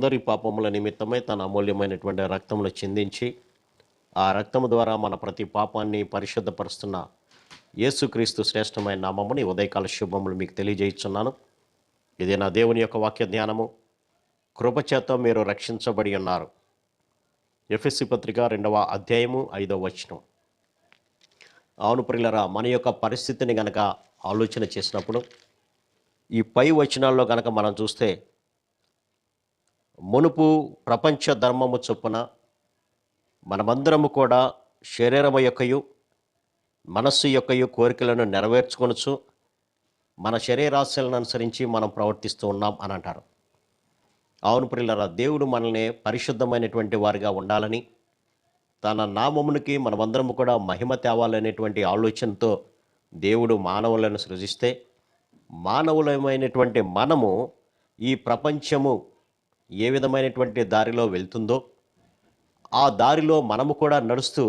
మనందరి పాపముల నిమిత్తమై తన అమూల్యమైనటువంటి రక్తమును చిందించి ఆ రక్తము ద్వారా మన ప్రతి పాపాన్ని పరిశుద్ధపరుస్తున్న యేసుక్రీస్తు శ్రేష్టమైన నామముని ఉదయకాల శుభములు మీకు తెలియజేయుచున్నాను. ఇది నా దేవుని యొక్క వాక్య జ్ఞానము. కృపచేత మీరు రక్షించబడి ఉన్నారు. ఎఫెసీ పత్రిక 2వ అధ్యాయము 5వ వచనం. అవును ప్రియులరా, మన యొక్క పరిస్థితిని గనక ఆలోచన చేసినప్పుడు ఈ పై వచనాల్లో గనక మనం చూస్తే, మునుపు ప్రపంచ ధర్మము చొప్పున మనమందరము కూడా శరీరము యొక్కయు మనస్సు యొక్కయు కోరికలను నెరవేర్చుకొనొచ్చు మన శరీరాశలను అనుసరించి మనం ప్రవర్తిస్తూ ఉన్నాం అని అంటారు. అవును ప్రియులరా, దేవుడు మనల్ని పరిశుద్ధమైనటువంటి వారిగా ఉండాలని, తన నామమునికి మనమందరము కూడా మహిమ తేవాలనేటువంటి ఆలోచనతో దేవుడు మానవులను సృజిస్తే, మానవులమైనటువంటి మనము ఈ ప్రపంచము ఏ విధమైనటువంటి దారిలో వెళ్తుందో ఆ దారిలో మనము కూడా నడుస్తూ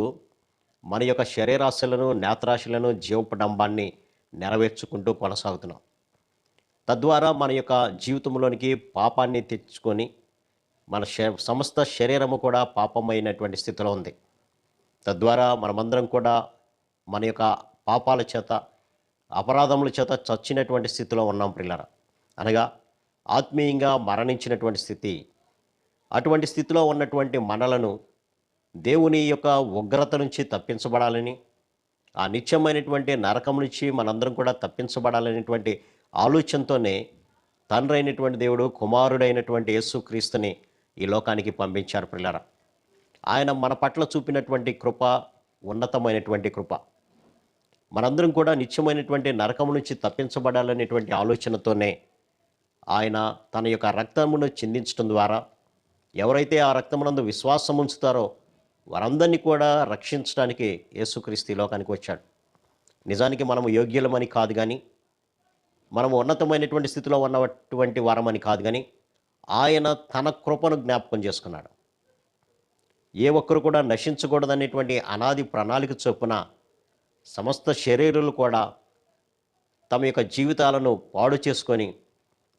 మన యొక్క శరీరాశలను, నేత్రాశలను, జీవపడంబాన్ని నెరవేర్చుకుంటూ కొనసాగుతున్నాం. తద్వారా మన యొక్క జీవితంలోనికి పాపాన్ని తెచ్చుకొని మన సమస్త శరీరము కూడా పాపమైనటువంటి స్థితిలో ఉంది. తద్వారా మనమందరం కూడా మన యొక్క పాపాల చేత, అపరాధముల చేత చచ్చినటువంటి స్థితిలో ఉన్నాం ప్రియులారా. అనగా ఆత్మీయంగా మరణించినటువంటి స్థితి. అటువంటి స్థితిలో ఉన్నటువంటి మనలను దేవుని యొక్క ఉగ్రత నుంచి తప్పించబడాలని, ఆ నిత్యమైనటువంటి నరకం నుంచి మనందరం కూడా తప్పించబడాలనేటువంటి ఆలోచనతోనే తండ్రి అయినటువంటి దేవుడు కుమారుడైనటువంటి యేసుక్రీస్తుని ఈ లోకానికి పంపించారు ప్రియులారా. ఆయన మన పట్ల చూపినటువంటి కృప ఉన్నతమైనటువంటి కృప. మనందరం కూడా నిత్యమైనటువంటి నరకము నుంచి తప్పించబడాలనేటువంటి ఆలోచనతోనే ఆయన తన యొక్క రక్తమును చిందించడం ద్వారా ఎవరైతే ఆ రక్తమునందు విశ్వాసం ఉంచుతారో వారందరినీ కూడా రక్షించడానికి యేసుక్రీస్తు ఈ లోకానికి వచ్చాడు. నిజానికి మనము యోగ్యులమని కాదు కానీ, మనము ఉన్నతమైనటువంటి స్థితిలో ఉన్నటువంటి వారమని కాదు కానీ, ఆయన తన కృపను జ్ఞాపకం చేసుకున్నాడు. ఏ ఒక్కరు కూడా నశించకూడదనేటువంటి అనాది ప్రణాళిక చొప్పున సమస్త శరీరులు కూడా తమ యొక్క జీవితాలను పాడు చేసుకొని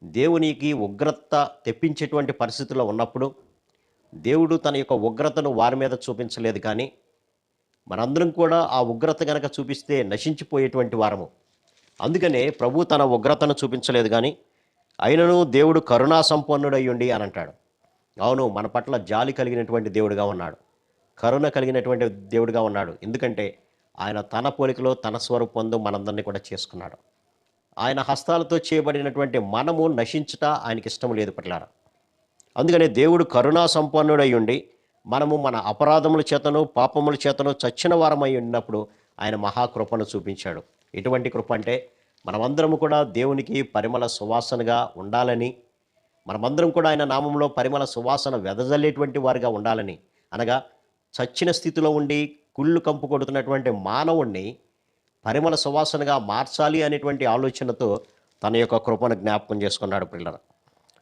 దేవునికి ఉగ్రత తెప్పించేటువంటి పరిస్థితుల్లో ఉన్నప్పుడు దేవుడు తన యొక్క ఉగ్రతను వారి మీద చూపించలేదు. కానీ మనందరం కూడా ఆ ఉగ్రత గనక చూపిస్తే నశించిపోయేటువంటి వారము. అందుకనే ప్రభు తన ఉగ్రతను చూపించలేదు కానీ, అయినను దేవుడు కరుణా సంపన్నుడై ఉండి అని అంటాడు. అవును, మన పట్ల జాలి కలిగినటువంటి దేవుడిగా ఉన్నాడు, కరుణ కలిగినటువంటి దేవుడిగా ఉన్నాడు. ఎందుకంటే ఆయన తన పోలికలో తన స్వరూపందు మనందరినీ కూడా చేసుకున్నాడు. ఆయన హస్తాలతో చేయబడినటువంటి మనము నశించుట ఆయనకి ఇష్టం లేదు పట్లారా. అందుకనే దేవుడు కరుణా సంపన్నుడై ఉండి మనము మన అపరాధముల చేతను, పాపముల చేతను చచ్చిన వారమై ఉన్నప్పుడు ఆయన మహాకృపను చూపించాడు. ఎటువంటి కృప అంటే, మనమందరము కూడా దేవునికి పరిమళ సువాసనగా ఉండాలని, మనమందరం కూడా ఆయన నామంలో పరిమళ సువాసన వెదజల్లేటువంటి వారిగా ఉండాలని, అనగా చచ్చిన స్థితిలో ఉండి కుళ్ళు కంపు కొడుతున్నటువంటి మానవుణ్ణి పరిమళ సువాసనగా మార్చాలి అనేటువంటి ఆలోచనతో తన యొక్క కృపను జ్ఞాపకం చేసుకున్నాడు పిల్లలు.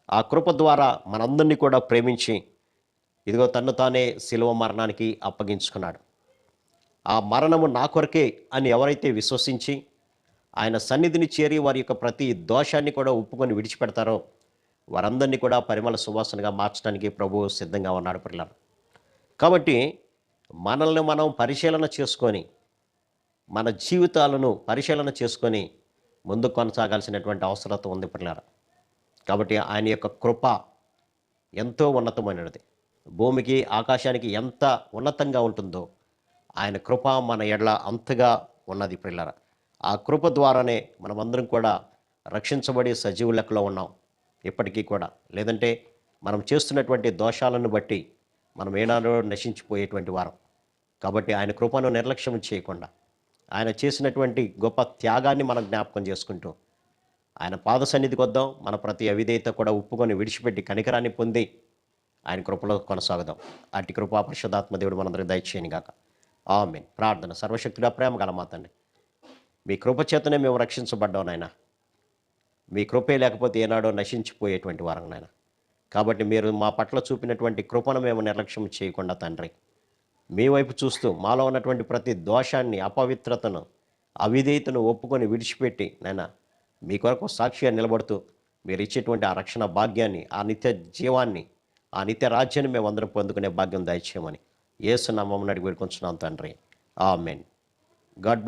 ఆ కృప ద్వారా మనందరినీ కూడా ప్రేమించి ఇదిగో తన్ను తానే శిలువ మరణానికి అప్పగించుకున్నాడు. ఆ మరణము నా కొరకే అని ఎవరైతే విశ్వసించి ఆయన సన్నిధిని చేరి వారి యొక్క ప్రతి దోషాన్ని కూడా ఒప్పుకొని విడిచిపెడతారో వారందరినీ కూడా పరిమళ సువాసనగా మార్చడానికి ప్రభువు సిద్ధంగా ఉన్నాడు పిల్లలు. కాబట్టి మనల్ని మనం పరిశీలన చేసుకొని, మన జీవితాలను పరిశీలన చేసుకొని ముందుకు కొనసాగాల్సినటువంటి అవసరత ఉంది పిల్లలు. కాబట్టి ఆయన యొక్క కృప ఎంతో ఉన్నతమైనది. భూమికి ఆకాశానికి ఎంత ఉన్నతంగా ఉంటుందో ఆయన కృప మన ఎడల అంతగా ఉన్నది పిల్లల. ఆ కృప ద్వారానే మనమందరం కూడా రక్షించబడి సజీవ లెక్కలో ఉన్నాం ఇప్పటికీ కూడా. లేదంటే మనం చేస్తున్నటువంటి దోషాలను బట్టి మనం ఏనాడో నశించిపోయేటువంటి వారం. కాబట్టి ఆయన కృపను నిర్లక్ష్యం చేయకుండా ఆయన చేసినటువంటి గొప్ప త్యాగాన్ని మనం జ్ఞాపకం చేసుకుంటూ ఆయన పాద సన్నిధికి వద్దాం. మన ప్రతి అవిధేయత కూడా ఒప్పుకొని విడిచిపెట్టి కనికరాన్ని పొంది ఆయన కృపలో కొనసాగుదాం. అట్టి కృపా పరిశుద్ధాత్మ దేవుడు మనందరికీ దయచేయను గాక. ఆమేన్. ప్రార్థన. సర్వశక్తుడా, ప్రేమ గల మా తండ్రి, మీ కృప చేతనే మేము రక్షించబడ్డాం నాయన. మీ కృపే లేకపోతే ఏనాడో నశించిపోయేటువంటి వారం నాయన. కాబట్టి మీరు మా పట్ల చూపినటువంటి కృపను మేము నిర్లక్ష్యం చేయకుండా తండ్రి, మీ వైపు చూస్తూ మాలో ఉన్నటువంటి ప్రతి దోషాన్ని, అపవిత్రతను, అవిధేయతను ఒప్పుకొని విడిచిపెట్టి నాయన మీ కొరకు సాక్షిగా నిలబడుతూ మీరు ఇచ్చేటువంటి ఆ రక్షణ భాగ్యాన్ని, ఆ నిత్య జీవాన్ని ఆ నిత్య రాజ్యాన్ని మేము అందరం పొందుకునే భాగ్యం దయచేయమని యేసు నామమున అడిగి వేడుకొంచున్నాం తండ్రి. ఆమేన్. God bless.